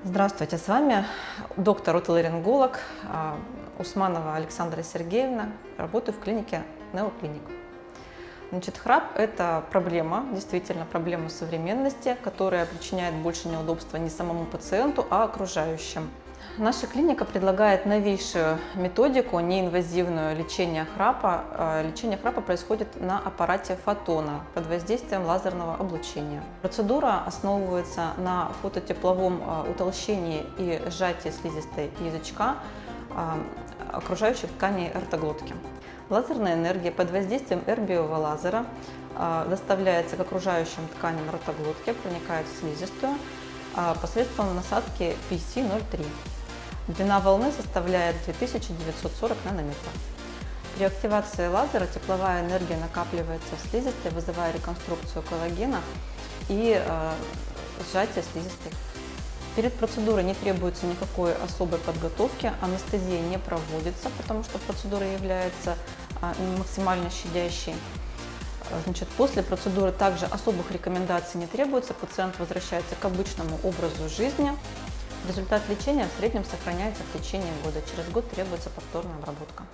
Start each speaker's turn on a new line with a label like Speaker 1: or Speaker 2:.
Speaker 1: Здравствуйте, с вами доктор-отоларинголог Усманова Александра Сергеевна. Работаю в клинике Неоклиник. Значит, храп – это проблема, действительно проблема современности, которая причиняет больше неудобства не самому пациенту, а окружающим. Наша клиника предлагает новейшую методику неинвазивную лечения храпа. Лечение храпа происходит на аппарате фотона под воздействием лазерного облучения. Процедура основывается на фототепловом утолщении и сжатии слизистой язычка окружающих тканей ротоглотки. Лазерная энергия под воздействием эрбиевого лазера доставляется к окружающим тканям ротоглотки, проникает в слизистую посредством насадки PC-03. Длина волны составляет 2940 нанометров. При активации лазера тепловая энергия накапливается в слизистой, вызывая реконструкцию коллагена и сжатие слизистой. Перед процедурой не требуется никакой особой подготовки, анестезия не проводится, потому что процедура является максимально щадящей. Значит, после процедуры также особых рекомендаций не требуется, пациент возвращается к обычному образу жизни. Результат лечения в среднем сохраняется в течение года. Через год требуется повторная обработка.